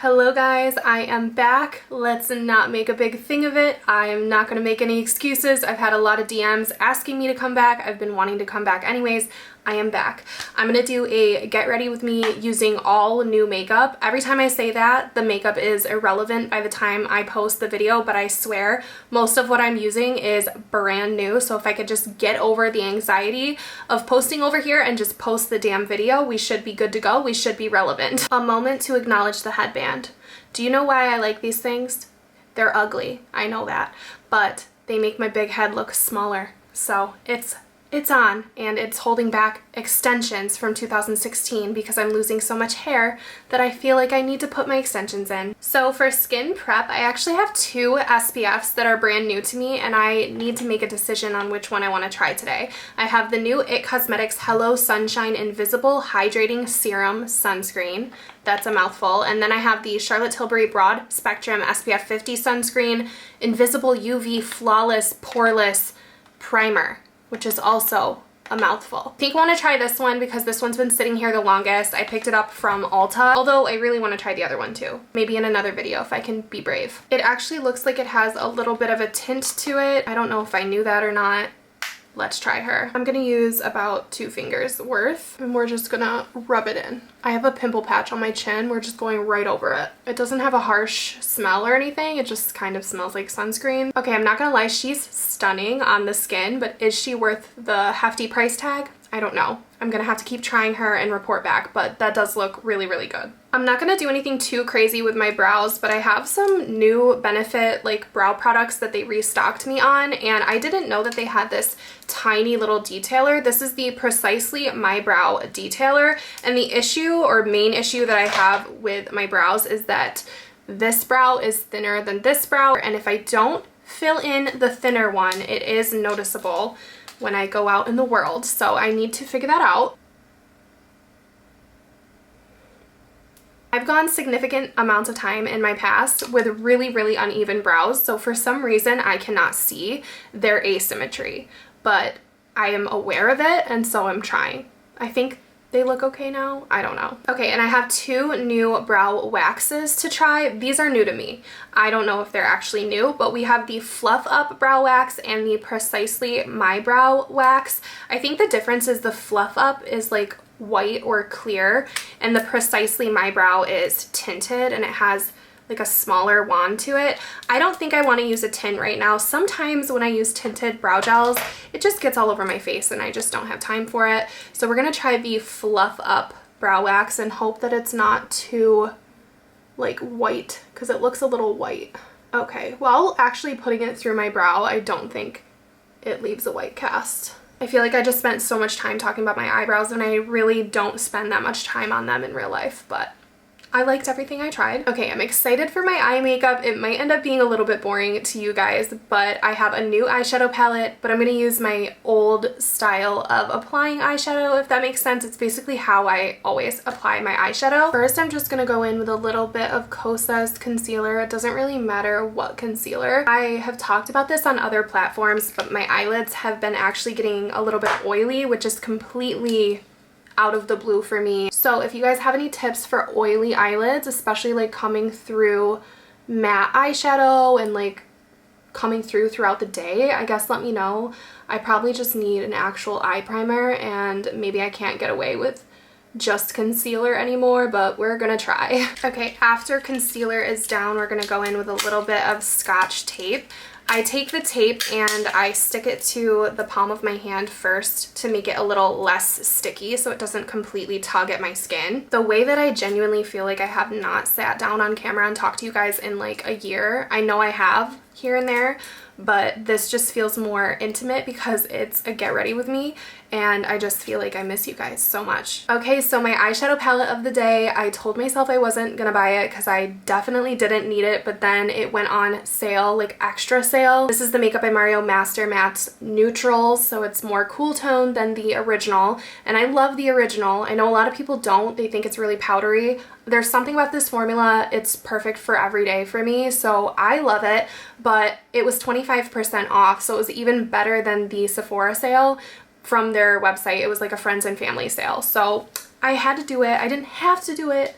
Hello guys, I am back. Let's not make a big thing of it. I am not going to make any excuses. I've had a lot of DMs asking me to come back. I've been wanting to come back anyways. I am back. I'm going to do a get ready with me using all new makeup. Every time I say that, the makeup is irrelevant by the time I post the video, but I swear most of what I'm using is brand new. So if I could just get over the anxiety of posting over here and just post the damn video, we should be good to go. We should be relevant. A moment to acknowledge the headband. Do you know why I like these things? They're ugly, I know that, but they make my big head look smaller. So it's on, and it's holding back extensions from 2016 because I'm losing so much hair that I feel like I need to put my extensions in. So for skin prep, I actually have two SPFs that are brand new to me, and I need to make a decision on which one I want to try today. I have the new IT Cosmetics Hello Sunshine Invisible Hydrating Serum Sunscreen. That's a mouthful. And then I have the Charlotte Tilbury Broad Spectrum SPF 50 Sunscreen Invisible UV Flawless Poreless Primer, which is also a mouthful. I think I want to try this one because this one's been sitting here the longest. I picked it up from Ulta, although I really want to try the other one too. Maybe in another video if I can be brave. It actually looks like it has a little bit of a tint to it. I don't know if I knew that or not. Let's try her. I'm gonna use about 2 fingers worth, and we're just gonna rub it in. I have a pimple patch on my chin. We're just going right over it. It doesn't have a harsh smell or anything. It just kind of smells like sunscreen. Okay, I'm not gonna lie, she's stunning on the skin, but is she worth the hefty price tag? I don't know. I'm gonna have to keep trying her and report back, but that does look really, really good. I'm not gonna do anything too crazy with my brows, but I have some new Benefit like brow products that they restocked me on, and I didn't know that they had this tiny little detailer. This is the Precisely My Brow Detailer, and the issue or main issue that I have with my brows is that this brow is thinner than this brow, and if I don't fill in the thinner one, it is noticeable when I go out in the world, so I need to figure that out. I've gone significant amounts of time in my past with really, really uneven brows, so for some reason I cannot see their asymmetry, but I am aware of it, and so I'm trying. I think they look okay now. I don't know. Okay, and I have 2 new brow waxes to try. These are new to me. I don't know if they're actually new, but we have the Fluff Up Brow Wax and the Precisely My Brow Wax. I think the difference is the Fluff Up is like white or clear, and the Precisely My Brow is tinted, and it has like a smaller wand to it. I don't think I want to use a tint right now. Sometimes when I use tinted brow gels, it just gets all over my face and I just don't have time for it. So we're gonna try the Fluff Up Brow Wax and hope that it's not too like white, because it looks a little white. Okay, well, actually putting it through my brow, I don't think it leaves a white cast. I feel like I just spent so much time talking about my eyebrows, and I really don't spend that much time on them in real life, but I liked everything I tried. Okay, I'm excited for my eye makeup. It might end up being a little bit boring to you guys, but I have a new eyeshadow palette, but I'm going to use my old style of applying eyeshadow, if that makes sense. It's basically how I always apply my eyeshadow. First, I'm just going to go in with a little bit of Kosas concealer. It doesn't really matter what concealer. I have talked about this on other platforms, but my eyelids have been actually getting a little bit oily, which is completely out of the blue for me. So if you guys have any tips for oily eyelids, especially like coming through matte eyeshadow and like coming through throughout the day, I guess let me know. I probably just need an actual eye primer, and maybe I can't get away with just concealer anymore, but we're gonna try. Okay, after concealer is down, we're gonna go in with a little bit of Scotch tape. I take the tape and I stick it to the palm of my hand first to make it a little less sticky so it doesn't completely tug at my skin. The way that I genuinely feel like I have not sat down on camera and talked to you guys in like a year. I know I have here and there, but this just feels more intimate because it's a get ready with me, and I just feel like I miss you guys so much. Okay, so my eyeshadow palette of the day, I told myself I wasn't gonna buy it because I definitely didn't need it, but then it went on sale, like extra sale. This is the Makeup by Mario Master Matte Neutral, so it's more cool tone than the original, and I love the original. I know a lot of people don't. They think it's really powdery. There's something about this formula, it's perfect for every day for me, so I love it, but it was 25% off, so it was even better than the Sephora sale from their website. It was like a friends and family sale, so I had to do it. I didn't have to do it,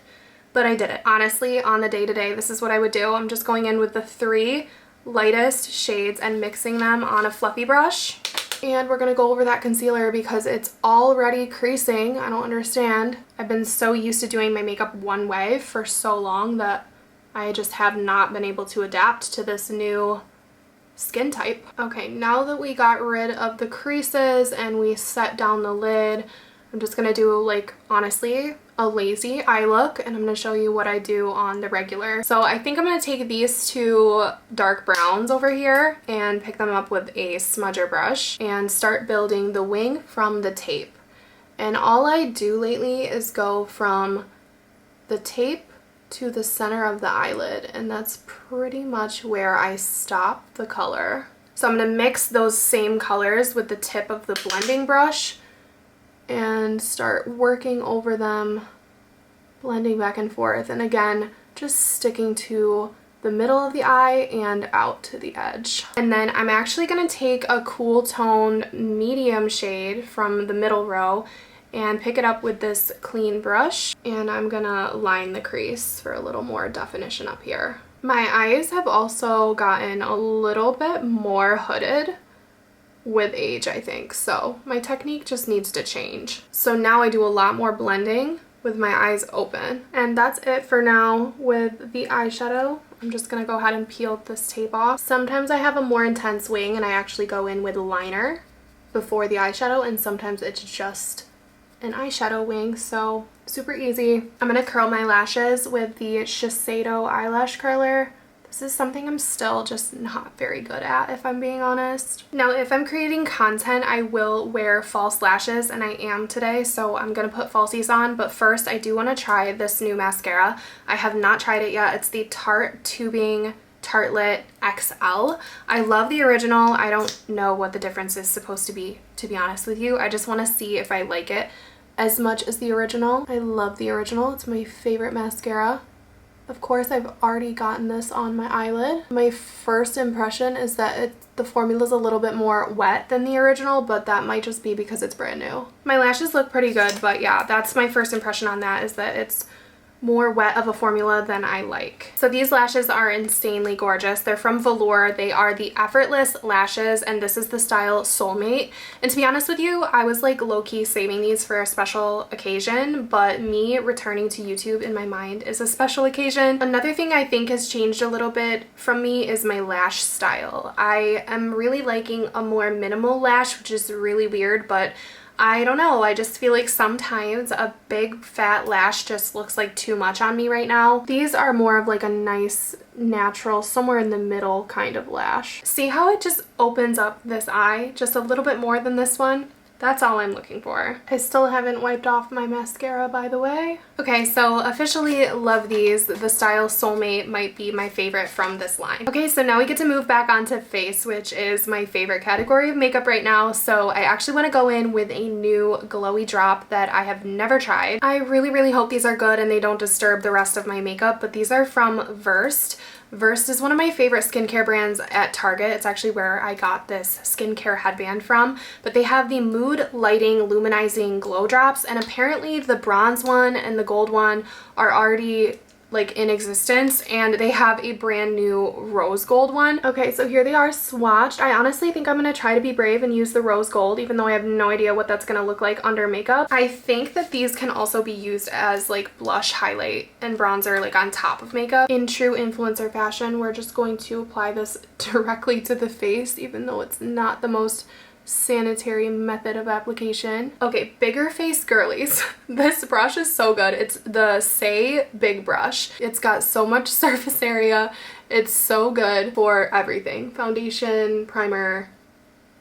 but I did it. Honestly, on the day-to-day, this is what I would do. I'm just going in with the 3 lightest shades and mixing them on a fluffy brush. And we're gonna go over that concealer because it's already creasing. I don't understand. I've been so used to doing my makeup one way for so long that I just have not been able to adapt to this new skin type. Okay, now that we got rid of the creases and we set down the lid, I'm just gonna do, like, honestly, a lazy eye look, and I'm gonna show you what I do on the regular. So I think I'm gonna take these 2 dark browns over here and pick them up with a smudger brush and start building the wing from the tape. And all I do lately is go from the tape to the center of the eyelid, and that's pretty much where I stop the color. So I'm gonna mix those same colors with the tip of the blending brush and start working over them, blending back and forth, and again just sticking to the middle of the eye and out to the edge. And then I'm actually going to take a cool tone medium shade from the middle row and pick it up with this clean brush, and I'm gonna line the crease for a little more definition up here. My eyes have also gotten a little bit more hooded with age, I think, so my technique just needs to change. So now I do a lot more blending with my eyes open. And that's it for now with the eyeshadow. I'm just gonna go ahead and peel this tape off. Sometimes I have a more intense wing and I actually go in with liner before the eyeshadow, and sometimes it's just an eyeshadow wing, so super easy. I'm gonna curl my lashes with the Shiseido eyelash curler. This is something I'm still just not very good at, if I'm being honest. Now, if I'm creating content, I will wear false lashes, and I am today, so I'm gonna put falsies on. But first, I do want to try this new mascara. I have not tried it yet. It's the Tarte Tubing Tartelette XL. I love the original. I don't know what the difference is supposed to be honest with you. I just want to see if I like it as much as the original. I love the original. It's my favorite mascara. Of course, I've already gotten this on my eyelid. My first impression is that the formula is a little bit more wet than the original, but that might just be because it's brand new. My lashes look pretty good, but yeah, that's my first impression on that, is that it's more wet of a formula than I like. So these lashes are insanely gorgeous. They're from Velour. They are the Effortless Lashes, and this is the style Soulmate. And to be honest with you, I was like low-key saving these for a special occasion, but me returning to YouTube in my mind is a special occasion. Another thing I think has changed a little bit from me is my lash style. I am really liking a more minimal lash, which is really weird, but I don't know, I just feel like sometimes a big fat lash just looks like too much on me right now. These are more of like a nice, natural, somewhere in the middle kind of lash. See how it just opens up this eye just a little bit more than this one? That's all I'm looking for. I still haven't wiped off my mascara, by the way. Okay, so officially love these. The style Soulmate might be my favorite from this line. Okay, so now we get to move back onto face, which is my favorite category of makeup right now. So I actually want to go in with a new glowy drop that I have never tried. I really hope these are good and they don't disturb the rest of my makeup, but these are from Versed. Versed is one of my favorite skincare brands at Target. It's actually where I got this skincare headband from, but they have the Mood Lighting Luminizing Glow Drops, and apparently the bronze one and the gold one are already like in existence, and they have a brand new rose gold one. Okay, so here they are swatched. I honestly think I'm gonna try to be brave and use the rose gold, even though I have no idea what that's gonna look like under makeup. I think that these can also be used as like blush, highlight, and bronzer like on top of makeup. In true influencer fashion, we're just going to apply this directly to the face, even though it's not the most sanitary method of application. Okay, bigger face girlies. This brush is so good. It's the Say Big Brush. It's got so much surface area. It's so good for everything. Foundation, primer,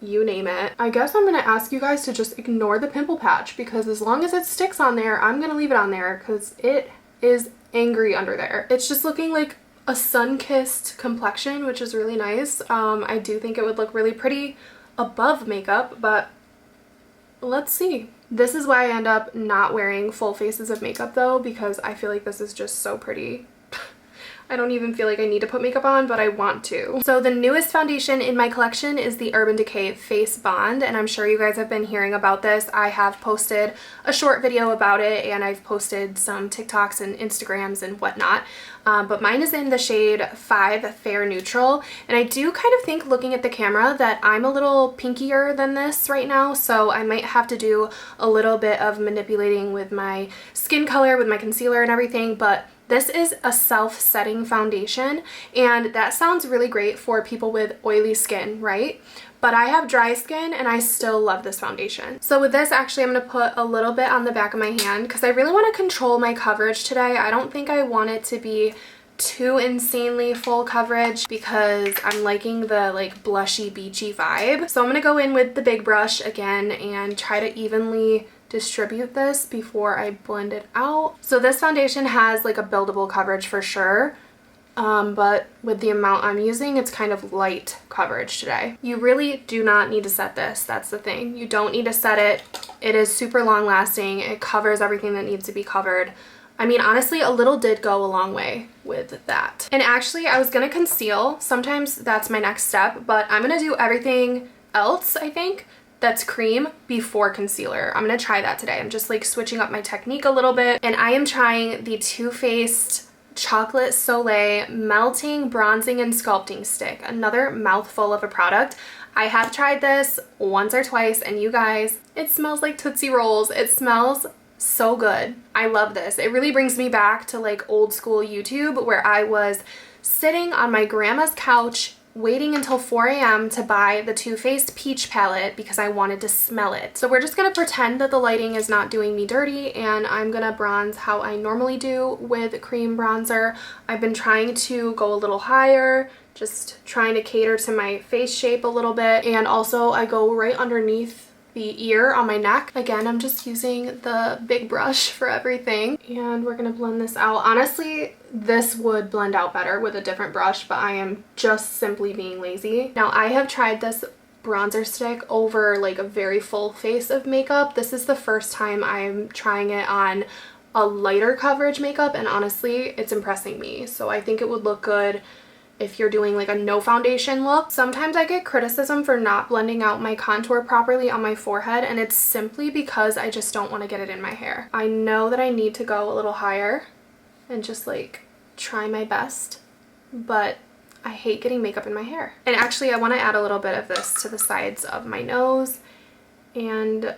you name it. I guess I'm gonna ask you guys to just ignore the pimple patch, because as long as it sticks on there, I'm gonna leave it on there because it is angry under there. It's just looking like a sun-kissed complexion, which is really nice. I do think it would look really pretty above makeup, but let's see. This is why I end up not wearing full faces of makeup though, because I feel like this is just so pretty. I don't even feel like I need to put makeup on, but I want to. So the newest foundation in my collection is the Urban Decay Face Bond, and I'm sure you guys have been hearing about this. I have posted a short video about it, and I've posted some TikToks and Instagrams and whatnot. But mine is in the shade 5 Fair Neutral, and I do kind of think, looking at the camera, that I'm a little pinkier than this right now, so I might have to do a little bit of manipulating with my skin color, with my concealer and everything, but this is a self-setting foundation, and that sounds really great for people with oily skin, right? But I have dry skin and I still love this foundation. So with this, actually, I'm going to put a little bit on the back of my hand because I really want to control my coverage today. I don't think I want it to be too insanely full coverage because I'm liking the like blushy beachy vibe. So I'm going to go in with the big brush again and try to evenly distribute this before I blend it out. So this foundation has like a buildable coverage for sure, but with the amount I'm using, it's kind of light coverage today. You really do not need to set this. That's the thing. You don't need to set it. It is super long lasting. It covers everything that needs to be covered. I mean, honestly, a little did go a long way with that. And actually, I was gonna conceal. Sometimes that's my next step, but I'm gonna do everything else, I think, that's cream before concealer. I'm gonna try that today. I'm just like switching up my technique a little bit, and I am trying the Too Faced Chocolate Soleil Melting Bronzing and Sculpting Stick. Another mouthful of a product. I have tried this once or twice, and you guys, it smells like Tootsie Rolls. It smells so good. I love this. It really brings me back to like old school YouTube where I was sitting on my grandma's couch waiting until 4 a.m. to buy the Too Faced Peach Palette because I wanted to smell it. So we're just gonna pretend that the lighting is not doing me dirty, and I'm gonna bronze how I normally do with cream bronzer. I've been trying to go a little higher, just trying to cater to my face shape a little bit, and also I go right underneath the ear on my neck. Again, I'm just using the big brush for everything, and we're gonna blend this out. Honestly, this would blend out better with a different brush, but I am just simply being lazy. Now, I have tried this bronzer stick over like a very full face of makeup. This is the first time I'm trying it on a lighter coverage makeup, and honestly, it's impressing me. So I think it would look good if you're doing like a no foundation look. Sometimes I get criticism for not blending out my contour properly on my forehead, and it's simply because I just don't want to get it in my hair. I know that I need to go a little higher and just like try my best, but I hate getting makeup in my hair. And actually, I want to add a little bit of this to the sides of my nose, and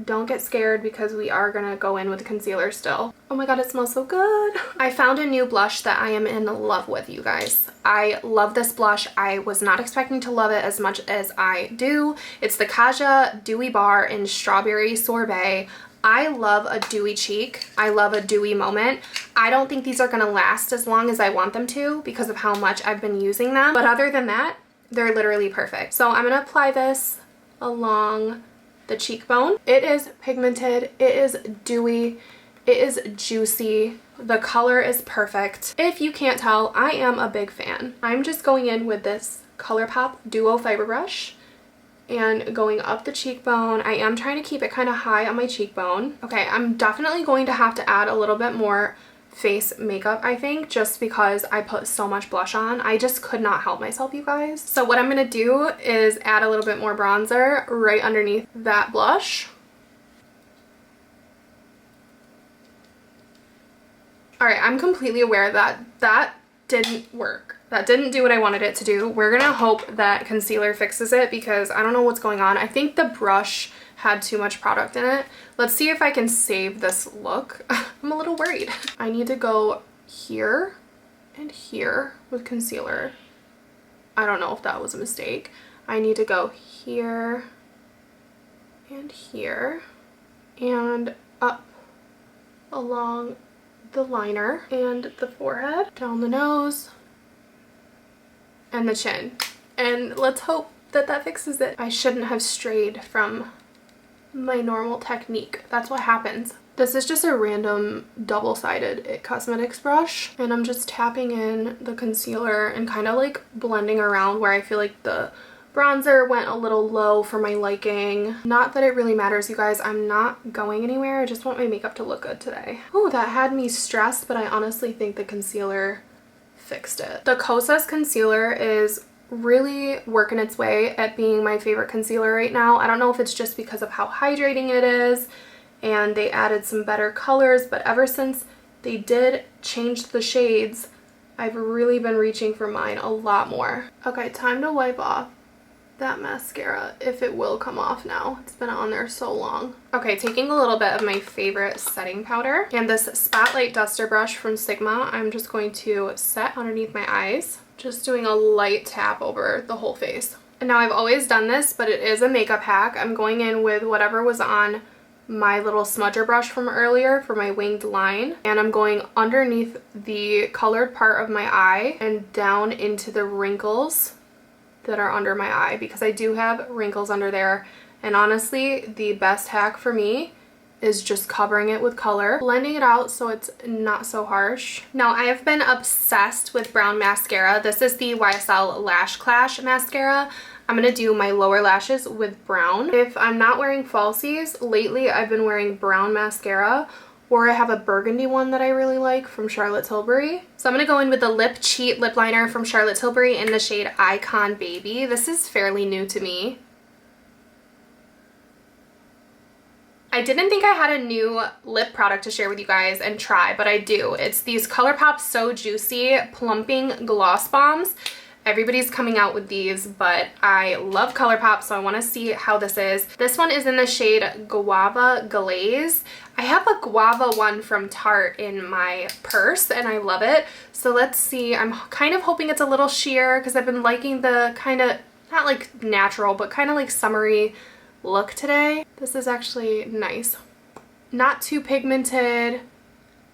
don't get scared because we are gonna go in with concealer still. Oh my god, it smells so good. I found a new blush that I am in love with, you guys. I love this blush. I was not expecting to love it as much as I do. It's the Kaja Dewy Bar in Strawberry Sorbet. I love a dewy cheek. I love a dewy moment. I don't think these are gonna last as long as I want them to because of how much I've been using them. But other than that, they're literally perfect. So I'm gonna apply this along the cheekbone. It is pigmented, it is dewy, it is juicy, the color is perfect. If you can't tell, I am a big fan. I'm just going in with this ColourPop Duo Fiber Brush and going up the cheekbone. I am trying to keep it kind of high on my cheekbone. Okay, I'm definitely going to have to add a little bit more face makeup, I think, just because I put so much blush on. I just could not help myself, you guys. So what I'm gonna do is add a little bit more bronzer right underneath that blush. All right, I'm completely aware that that didn't work. That didn't do what I wanted it to do. We're gonna hope that concealer fixes it because I don't know what's going on. I think the brush had too much product in it. Let's see if I can save this look. I'm a little worried. I need to go here and here with concealer. I don't know if that was a mistake. I need to go here and here and up along the liner and the forehead, down the nose, and the chin. And let's hope that that fixes it. I shouldn't have strayed from my normal technique. That's what happens. This is just a random double-sided IT Cosmetics brush, and I'm just tapping in the concealer and kind of like blending around where I feel like the bronzer went a little low for my liking. Not that it really matters, you guys. I'm not going anywhere. I just want my makeup to look good today. Oh, that had me stressed, but I honestly think the concealer fixed it. The Kosas concealer is really working its way at being my favorite concealer right now. I don't know if it's just because of how hydrating it is and they added some better colors, but ever since they did change the shades, I've really been reaching for mine a lot more. Okay, time to wipe off that mascara, if it will come off now. It's been on there so long. Okay, taking a little bit of my favorite setting powder and this Spotlight Duster brush from Sigma, I'm just going to set underneath my eyes, just doing a light tap over the whole face. And now I've always done this, but it is a makeup hack. I'm going in with whatever was on my little smudger brush from earlier for my winged line, and I'm going underneath the colored part of my eye and down into the wrinkles that are under my eye, because I do have wrinkles under there. And honestly, the best hack for me is just covering it with color, blending it out so it's not so harsh. Now, I have been obsessed with brown mascara. This is the YSL Lash Clash mascara. I'm gonna do my lower lashes with brown. If I'm not wearing falsies, lately I've been wearing brown mascara, or I have a burgundy one that I really like from Charlotte Tilbury. So I'm gonna go in with the Lip Cheat lip liner from Charlotte Tilbury in the shade Icon Baby. This is fairly new to me. I didn't think I had a new lip product to share with you guys and try, but I do. It's these ColourPop So Juicy Plumping Gloss Bombs. Everybody's coming out with these, but I love ColourPop, so I want to see how this is. This one is in the shade Guava Glaze. I have a guava one from Tarte in my purse, and I love it. So let's see. I'm kind of hoping it's a little sheer because I've been liking the kind of, not like natural, but kind of like summery look today. This is actually nice. Not too pigmented,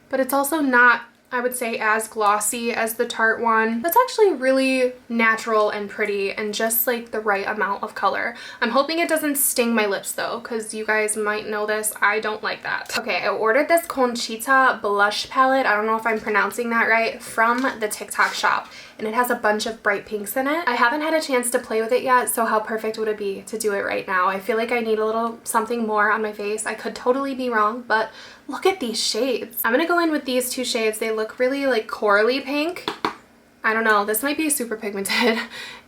but it's also not, I would say, as glossy as the Tarte one. That's actually really natural and pretty and just like the right amount of color. I'm hoping it doesn't sting my lips though, because you guys might know this, I don't like that. Okay, I ordered this Conchita blush palette, I don't know if I'm pronouncing that right, from the TikTok shop. And it has a bunch of bright pinks in it. I haven't had a chance to play with it yet, so how perfect would it be to do it right now? I feel like I need a little something more on my face. I could totally be wrong, but look at these shades. I'm gonna go in with these two shades. They look really like corally pink. I don't know, this might be super pigmented.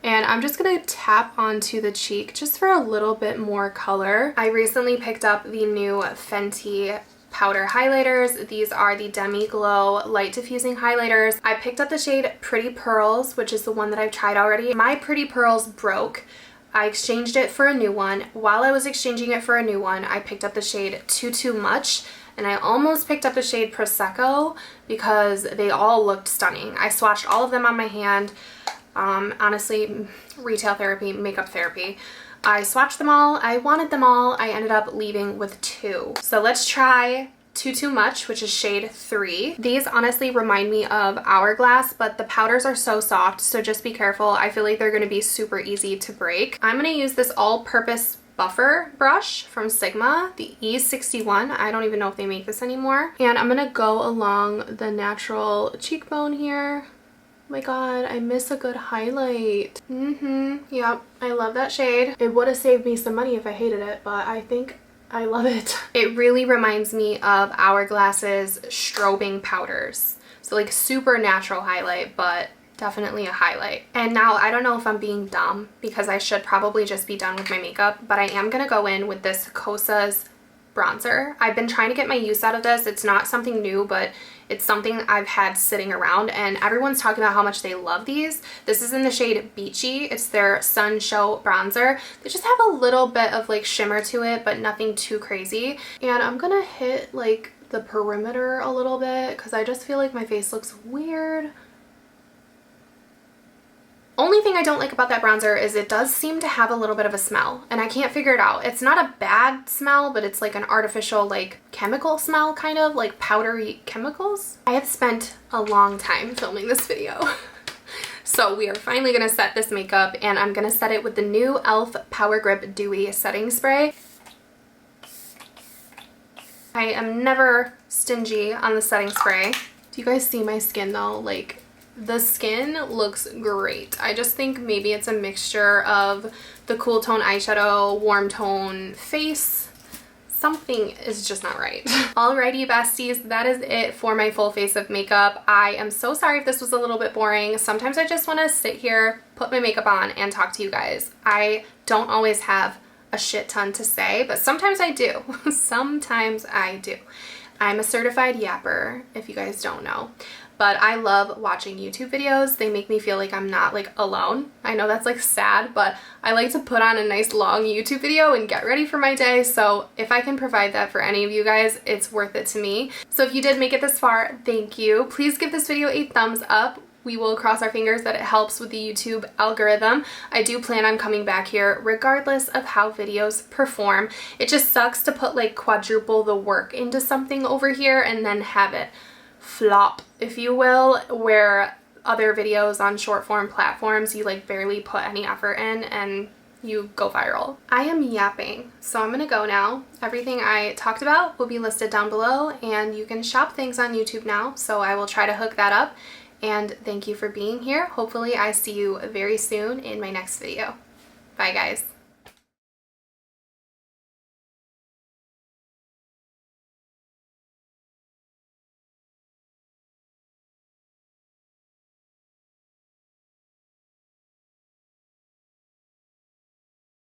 And I'm just gonna tap onto the cheek just for a little bit more color. I recently picked up the new Fenty powder highlighters. These are the Demi Glow Light Diffusing Highlighters. I picked up the shade Pretty Pearls, which is the one that I've tried already. My Pretty Pearls broke. I exchanged it for a new one. While I was exchanging it for a new one, I picked up the shade Too Much, and I almost picked up the shade Prosecco because they all looked stunning. I swatched all of them on my hand. Honestly, retail therapy, makeup therapy. I swatched them all, I wanted them all, I ended up leaving with two. So let's try Too Much, which is shade 3. These honestly remind me of Hourglass, but the powders are so soft, so just be careful. I feel like they're going to be super easy to break. I'm going to use this all-purpose buffer brush from Sigma, the E61. I don't even know if they make this anymore. And I'm going to go along the natural cheekbone here. Oh my god, I miss a good highlight. Yep, I love that shade. It would have saved me some money if I hated it, but I think I love it. It really reminds me of Hourglass's strobing powders. So like super natural highlight, but definitely a highlight. And now I don't know if I'm being dumb because I should probably just be done with my makeup, but I am gonna go in with this Kosas bronzer. I've been trying to get my use out of this. It's not something new, but it's something I've had sitting around, and everyone's talking about how much they love these. This is in the shade Beachy. It's their Sun Show bronzer. They just have a little bit of like shimmer to it, but nothing too crazy. And I'm gonna hit like the perimeter a little bit because I just feel like my face looks weird. Only thing I don't like about that bronzer is it does seem to have a little bit of a smell, and I can't figure it out. It's not a bad smell, but it's like an artificial like chemical smell, kind of like powdery chemicals. I have spent a long time filming this video. So we are finally gonna set this makeup, and I'm gonna set it with the new e.l.f. Power Grip Dewy Setting Spray. I am never stingy on the setting spray. Do you guys see my skin though? Like, the skin looks great. I just think maybe it's a mixture of the cool tone eyeshadow, warm tone face. something is just not right. Alrighty besties, that is it for my full face of makeup. I am so sorry if this was a little bit boring. Sometimes I just want to sit here, put my makeup on, and talk to you guys. I don't always have a shit ton to say, but sometimes I do. Sometimes I do. I'm a certified yapper, if you guys don't know. But I love watching YouTube videos. They make me feel like I'm not like alone. I know that's like sad, but I like to put on a nice long YouTube video and get ready for my day. So if I can provide that for any of you guys, it's worth it to me. So if you did make it this far, thank you. Please give this video a thumbs up. We will cross our fingers that it helps with the YouTube algorithm. I do plan on coming back here regardless of how videos perform. It just sucks to put like quadruple the work into something over here and then have it flop, if you will, where other videos on short form platforms you like barely put any effort in and you go viral. I am yapping, so I'm gonna go now. Everything I talked about will be listed down below, and you can shop things on YouTube now, so I will try to hook that up. And thank you for being here. Hopefully I see you very soon in my next video. Bye guys.